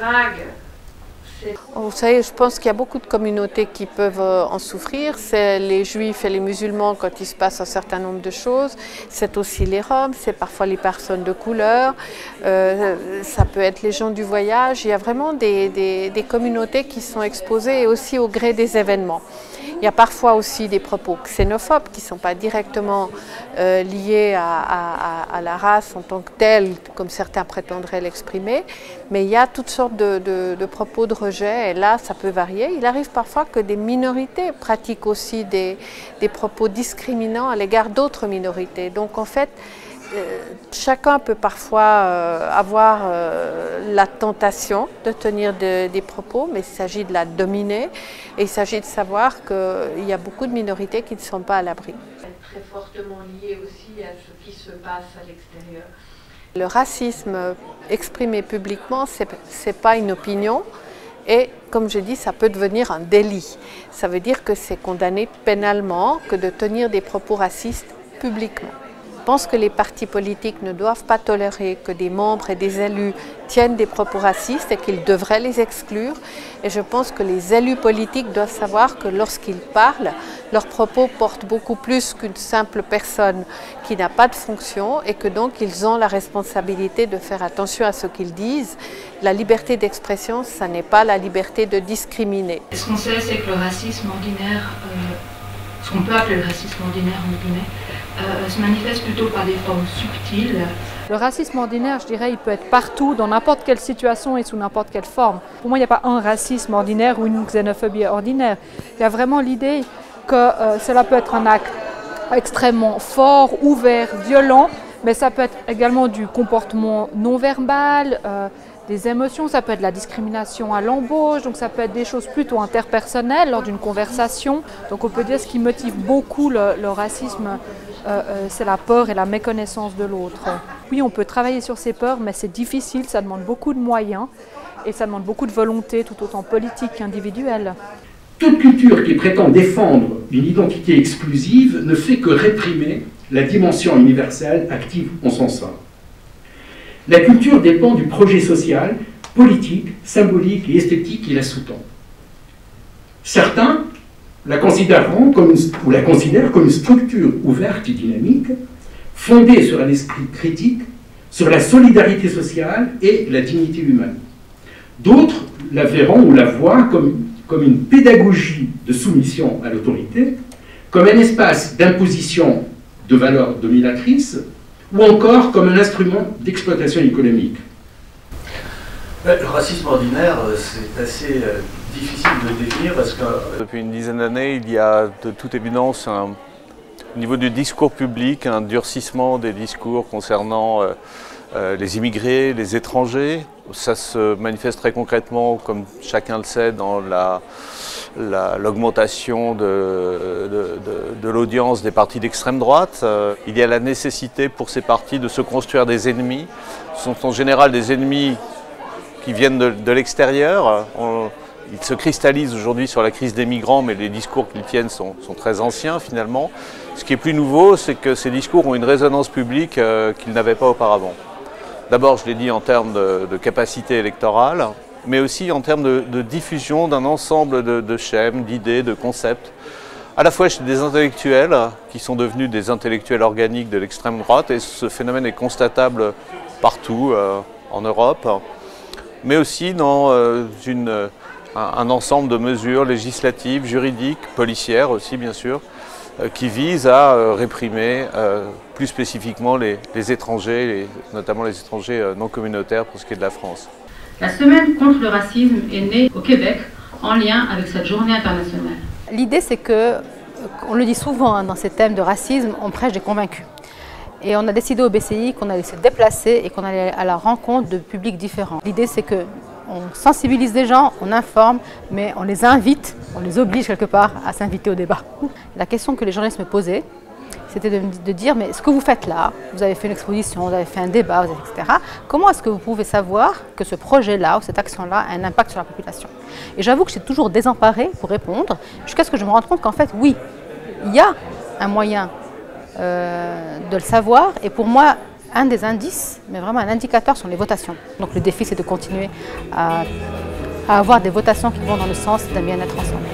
vague. Vous savez, je pense qu'il y a beaucoup de communautés qui peuvent en souffrir. C'est les juifs et les musulmans quand il se passe un certain nombre de choses. C'est aussi les Roms, c'est parfois les personnes de couleur. Ça peut être les gens du voyage. Il y a vraiment des communautés qui sont exposées et aussi au gré des événements. Il y a parfois aussi des propos xénophobes qui ne sont pas directement liés à la race en tant que telle, comme certains prétendraient l'exprimer, mais il y a toutes sortes de propos de rejet, et là ça peut varier. Il arrive parfois que des minorités pratiquent aussi des propos discriminants à l'égard d'autres minorités. Donc en fait, chacun peut parfois avoir la tentation de tenir des propos, mais il s'agit de la dominer et il s'agit de savoir qu'il y a beaucoup de minorités qui ne sont pas à l'abri. Très fortement lié aussi à ce qui se passe à l'extérieur. Le racisme exprimé publiquement, ce n'est pas une opinion et, comme je dis, ça peut devenir un délit. Ça veut dire que c'est condamné pénalement que de tenir des propos racistes publiquement. Je pense que les partis politiques ne doivent pas tolérer que des membres et des élus tiennent des propos racistes et qu'ils devraient les exclure. Et je pense que les élus politiques doivent savoir que lorsqu'ils parlent, leurs propos portent beaucoup plus qu'une simple personne qui n'a pas de fonction et que donc ils ont la responsabilité de faire attention à ce qu'ils disent. La liberté d'expression, ça n'est pas la liberté de discriminer. Ce qu'on sait, c'est que le racisme ordinaire, ce qu'on peut appeler le racisme ordinaire en guillemets, se manifeste plutôt par des formes subtiles. Le racisme ordinaire, je dirais, il peut être partout, dans n'importe quelle situation et sous n'importe quelle forme. Pour moi, il n'y a pas un racisme ordinaire ou une xénophobie ordinaire. Il y a vraiment l'idée que cela peut être un acte extrêmement fort, ouvert, violent, mais ça peut être également du comportement non verbal, des émotions, ça peut être de la discrimination à l'embauche, donc ça peut être des choses plutôt interpersonnelles lors d'une conversation. Donc on peut dire ce qui motive beaucoup le racisme, c'est la peur et la méconnaissance de l'autre. Oui, on peut travailler sur ces peurs, mais c'est difficile, ça demande beaucoup de moyens et ça demande beaucoup de volonté, tout autant politique qu'individuelle. Toute culture qui prétend défendre une identité exclusive ne fait que réprimer la dimension universelle active en son sein. La culture dépend du projet social, politique, symbolique et esthétique qui la sous-tend. Certains la considèrent comme une structure ouverte et dynamique, fondée sur un esprit critique, sur la solidarité sociale et la dignité humaine. D'autres la verront ou la voient comme une pédagogie de soumission à l'autorité, comme un espace d'imposition de valeurs dominatrices, ou encore comme un instrument d'exploitation économique. Le racisme ordinaire, c'est assez difficile de définir parce que... Depuis une dizaine d'années, il y a de toute évidence, au niveau du discours public, un durcissement des discours concernant les immigrés, les étrangers. Ça se manifeste très concrètement, comme chacun le sait, dans l'augmentation de l'audience des partis d'extrême droite. Il y a la nécessité pour ces partis de se construire des ennemis. Ce sont en général des ennemis qui viennent de l'extérieur. Ils se cristallisent aujourd'hui sur la crise des migrants, mais les discours qu'ils tiennent sont très anciens finalement. Ce qui est plus nouveau, c'est que ces discours ont une résonance publique qu'ils n'avaient pas auparavant. D'abord, je l'ai dit en termes de capacité électorale, mais aussi en termes de diffusion d'un ensemble de schèmes, d'idées, de concepts, à la fois chez des intellectuels qui sont devenus des intellectuels organiques de l'extrême droite, et ce phénomène est constatable partout en Europe, mais aussi dans un ensemble de mesures législatives, juridiques, policières aussi bien sûr, qui visent à réprimer plus spécifiquement les étrangers, notamment les étrangers non communautaires pour ce qui est de la France. La semaine contre le racisme est née au Québec en lien avec cette journée internationale. L'idée, c'est que, on le dit souvent dans ces thèmes de racisme, on prêche des convaincus. Et on a décidé au BCI qu'on allait se déplacer et qu'on allait à la rencontre de publics différents. L'idée, c'est qu'on sensibilise les gens, on informe, mais on les invite, on les oblige quelque part à s'inviter au débat. La question que les journalistes me posaient, c'était de dire, mais ce que vous faites là, vous avez fait une exposition, vous avez fait un débat, etc. Comment est-ce que vous pouvez savoir que ce projet-là ou cette action-là a un impact sur la population? Et j'avoue que j'étais toujours désemparée pour répondre, jusqu'à ce que je me rende compte qu'en fait, oui, il y a un moyen de le savoir. Et pour moi, un des indices, mais vraiment un indicateur sont les votations. Donc le défi, c'est de continuer à avoir des votations qui vont dans le sens d'un bien-être ensemble.